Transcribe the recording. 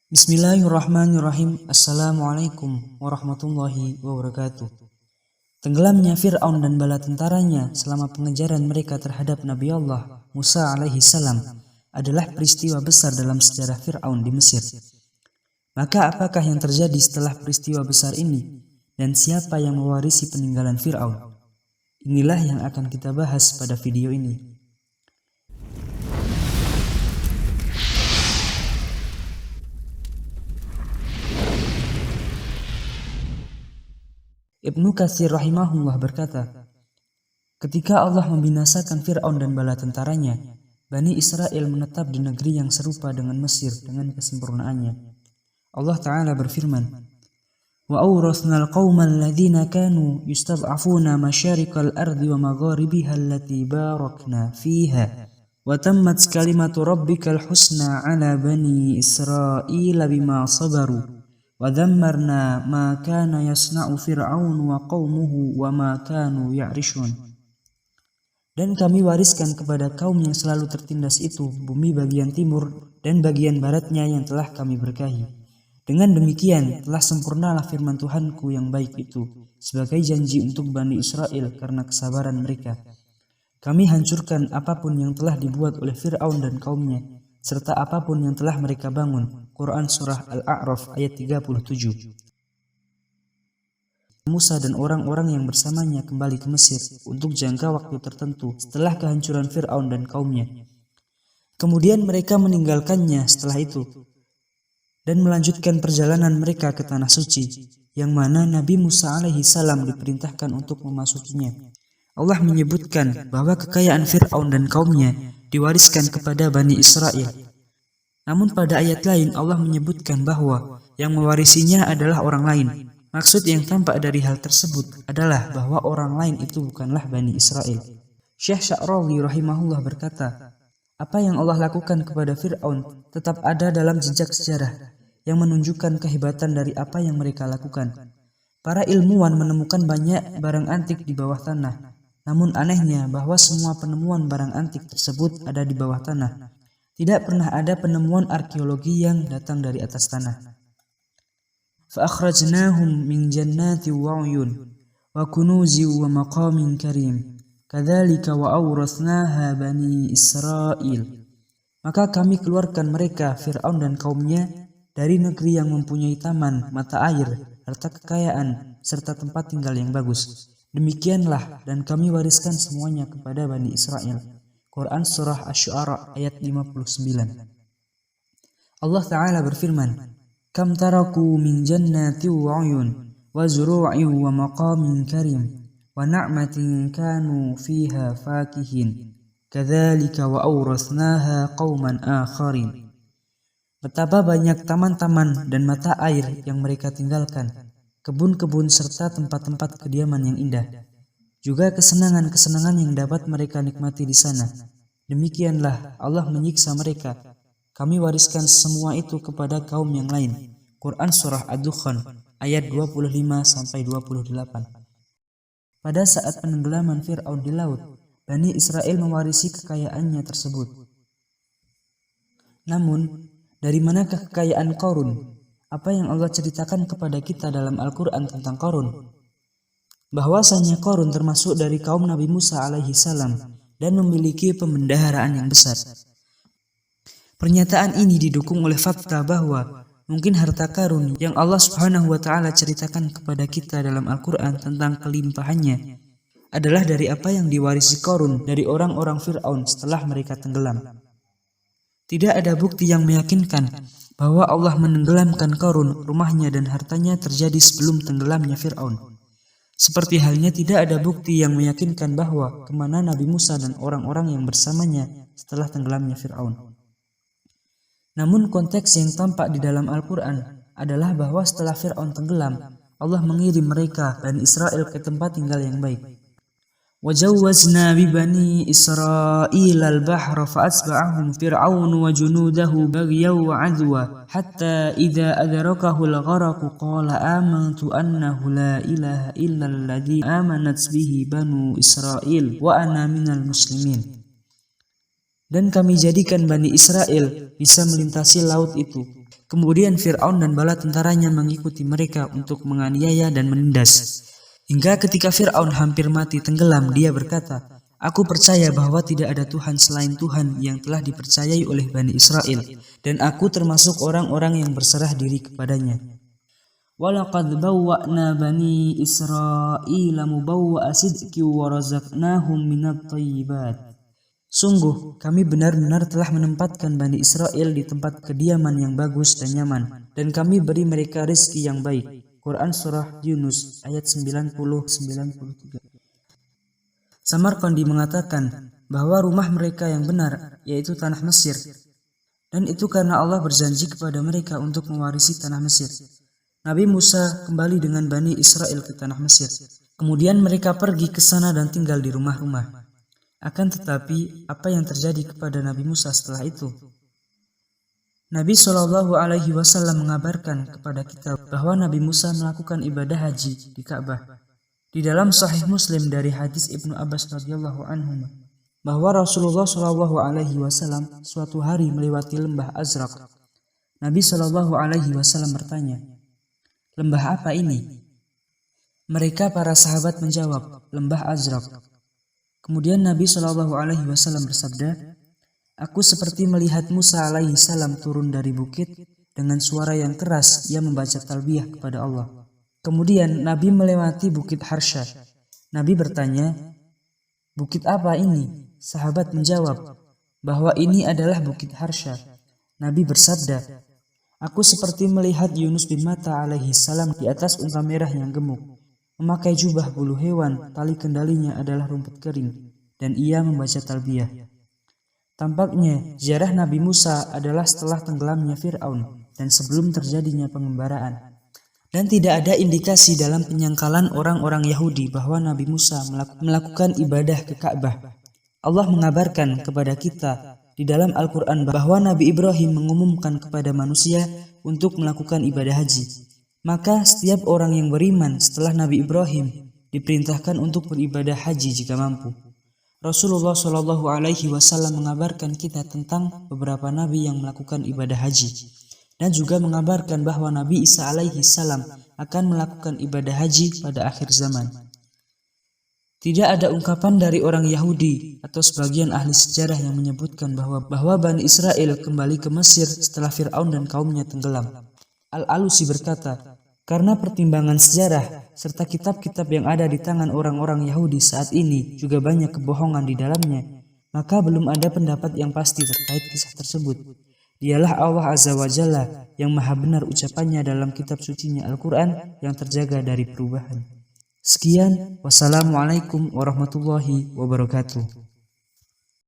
Bismillahirrahmanirrahim. Assalamualaikum warahmatullahi wabarakatuh. Tenggelamnya Fir'aun dan bala tentaranya selama pengejaran mereka terhadap Nabi Allah Musa alaihi salam adalah peristiwa besar dalam sejarah Fir'aun di Mesir. Maka apakah yang terjadi setelah peristiwa besar ini dan siapa yang mewarisi peninggalan Fir'aun? Inilah yang akan kita bahas pada video ini. Ibnu Katsir rahimahullah berkata, ketika Allah membinasakan Fir'aun dan bala tentaranya, Bani Israel menetap di negeri yang serupa dengan Mesir dengan kesempurnaannya. Allah Ta'ala berfirman, Wa awrathnal qawmal ladhina kanu yustad'afuna masyarikal ardi wa magharibiha allati barakna fiha wa tammat kalimatu rabbikal husna ala bani Israel bima sabaru wa dhammarna ma kana yasna'u fir'aun wa qawmuhu wa ma kanu ya'rishun. Dan kami wariskan kepada kaum yang selalu tertindas itu bumi bagian timur dan bagian baratnya yang telah kami berkahi. Dengan demikian telah sempurnalah firman Tuhanku yang baik itu sebagai janji untuk Bani Israel karena kesabaran mereka. Kami hancurkan apapun yang telah dibuat oleh Fir'aun dan kaumnya serta apapun yang telah mereka bangun. Quran Surah Al-A'raf ayat 37. Musa dan orang-orang yang bersamanya kembali ke Mesir untuk jangka waktu tertentu setelah kehancuran Fir'aun dan kaumnya. Kemudian mereka meninggalkannya setelah itu dan melanjutkan perjalanan mereka ke Tanah Suci, yang mana Nabi Musa alaihi salam diperintahkan untuk memasukinya. Allah menyebutkan bahwa kekayaan Fir'aun dan kaumnya diwariskan kepada Bani Israel. Namun pada ayat lain Allah menyebutkan bahwa yang mewarisinya adalah orang lain. Maksud yang tampak dari hal tersebut adalah bahwa orang lain itu bukanlah Bani Israel. Syekh Sya'rawi rahimahullah berkata, apa yang Allah lakukan kepada Fir'aun tetap ada dalam jejak sejarah yang menunjukkan kehebatan dari apa yang mereka lakukan. Para ilmuwan menemukan banyak barang antik di bawah tanah. Namun anehnya bahwa semua penemuan barang antik tersebut ada di bawah tanah. Tidak pernah ada penemuan arkeologi yang datang dari atas tanah. فَأَخْرَجْنَاهُمْ مِنْ جَنَّاتٍ وَعُيُونٍ وَكُنُوزٍ وَمَقَامٍ كَرِيمٍ كَذَلِكَ وَأَوْرَثْنَاهَا بَنِي إِسْرَائِيلَ. Maka kami keluarkan mereka, Fir'aun dan kaumnya, dari negeri yang mempunyai taman, mata air, harta kekayaan, serta tempat tinggal yang bagus. Demikianlah dan kami wariskan semuanya kepada Bani Israel. Quran Surah Asy-Syu'ara ayat 59. Allah Ta'ala berfirman, Kam taraku min jannati wa uyun wa zuru'i wa maqamin karim wa na'matin kanu fiha fakihin kadzalika wa awrathnaha qauman akharin. Betapa banyak taman-taman dan mata air yang mereka tinggalkan, kebun-kebun serta tempat-tempat kediaman yang indah, juga kesenangan-kesenangan yang dapat mereka nikmati di sana. Demikianlah Allah menyiksa mereka. Kami wariskan semua itu kepada kaum yang lain. Quran Surah Ad-Dukhan ayat 25-28. Pada saat penenggelaman Fir'aun di laut, Bani Israel mewarisi kekayaannya tersebut. Namun, dari manakah kekayaan Qarun? Apa yang Allah ceritakan kepada kita dalam Al-Quran tentang Qarun? Bahwasanya Qarun termasuk dari kaum Nabi Musa alaihi salam dan memiliki pembendaharaan yang besar. Pernyataan ini didukung oleh fakta bahwa mungkin harta karun yang Allah Subhanahu wa Ta'ala ceritakan kepada kita dalam Al-Quran tentang kelimpahannya adalah dari apa yang diwarisi Qarun dari orang-orang Fir'aun setelah mereka tenggelam. Tidak ada bukti yang meyakinkan bahwa Allah menenggelamkan Qarun, rumahnya dan hartanya terjadi sebelum tenggelamnya Fir'aun. Seperti halnya tidak ada bukti yang meyakinkan bahwa kemana Nabi Musa dan orang-orang yang bersamanya setelah tenggelamnya Fir'aun. Namun konteks yang tampak di dalam Al-Quran adalah bahwa setelah Fir'aun tenggelam, Allah mengirim mereka, Bani Israel, ke tempat tinggal yang baik. وَجَوَّزْنَا بِبَنِي إِسْرَائِيلَ الْبَحْرَ فَأَتْبَعَهُمْ فِرْعَوْنُ وَجُنُودُهُ بَغْيًا وَعَدْوًا حَتَّى إِذَا أَدْرَكَهُ الْغَرَقُ قَالَ آمَنْتُ أَنَّهُ لَا إِلَهَ إِلَّا الَّذِي آمَنَتْ بِهِ بَنُو إِسْرَائِيلَ وَأَنَا مِنَ الْمُسْلِمِينَ. Dan kami jadikan Bani Israel bisa melintasi laut itu Kemudian Fir'aun dan bala tentaranya mengikuti mereka untuk menganiaya dan menindas. Hingga ketika Fir'aun hampir mati tenggelam, dia berkata, "Aku percaya bahwa tidak ada Tuhan selain Tuhan yang telah dipercayai oleh Bani Israel, dan aku termasuk orang-orang yang berserah diri kepadanya." Walaqad bawwa'na Bani Israila mubawwa'a sidqin wa razaqnahum minat thayyibat. Sungguh, kami benar-benar telah menempatkan Bani Israel di tempat kediaman yang bagus dan nyaman, dan kami beri mereka rezeki yang baik. Quran Surah Yunus ayat 90-93. Samarqandi mengatakan bahwa rumah mereka yang benar, yaitu tanah Mesir, dan itu karena Allah berjanji kepada mereka untuk mewarisi tanah Mesir. Nabi Musa kembali dengan Bani Israel ke tanah Mesir. Kemudian mereka pergi ke sana dan tinggal di rumah-rumah. Akan tetapi, apa yang terjadi kepada Nabi Musa setelah itu? Nabi SAW mengabarkan kepada kita bahwa Nabi Musa melakukan ibadah haji di Ka'bah. Di dalam Sahih Muslim dari hadis Ibnu Abbas radhiyallahu anhu bahwa Rasulullah SAW suatu hari melewati lembah Azraq. Nabi SAW bertanya, "Lembah apa ini?" Mereka para sahabat menjawab, "Lembah Azraq." Kemudian Nabi SAW bersabda, "Aku seperti melihat Musa alaihi salam turun dari bukit dengan suara yang keras, ia membaca talbiyah kepada Allah. Kemudian Nabi melewati bukit Harsha. Nabi bertanya, 'Bukit apa ini?' Sahabat menjawab bahwa ini adalah bukit Harsha. Nabi bersabda, 'Aku seperti melihat Yunus bin Matta alaihi salam di atas unta merah yang gemuk, memakai jubah bulu hewan, tali kendalinya adalah rumput kering, dan ia membaca talbiyah.' Tampaknya ziarah Nabi Musa adalah setelah tenggelamnya Fir'aun dan sebelum terjadinya pengembaraan. Dan tidak ada indikasi dalam penyangkalan orang-orang Yahudi bahwa Nabi Musa melakukan ibadah ke Ka'bah. Allah mengabarkan kepada kita di dalam Al-Quran bahwa Nabi Ibrahim mengumumkan kepada manusia untuk melakukan ibadah haji. Maka setiap orang yang beriman setelah Nabi Ibrahim diperintahkan untuk beribadah haji jika mampu. Rasulullah SAW mengabarkan kita tentang beberapa nabi yang melakukan ibadah haji, dan juga mengabarkan bahwa Nabi Isa alaihi salam akan melakukan ibadah haji pada akhir zaman. Tidak ada ungkapan dari orang Yahudi atau sebagian ahli sejarah yang menyebutkan bahwa Bani Israel kembali ke Mesir setelah Fir'aun dan kaumnya tenggelam. Al-Alusi berkata, karena pertimbangan sejarah serta kitab-kitab yang ada di tangan orang-orang Yahudi saat ini juga banyak kebohongan di dalamnya, maka belum ada pendapat yang pasti terkait kisah tersebut. Dialah Allah Azza wa Jalla yang maha benar ucapannya dalam kitab sucinya Al-Quran yang terjaga dari perubahan. Sekian, wassalamualaikum warahmatullahi wabarakatuh.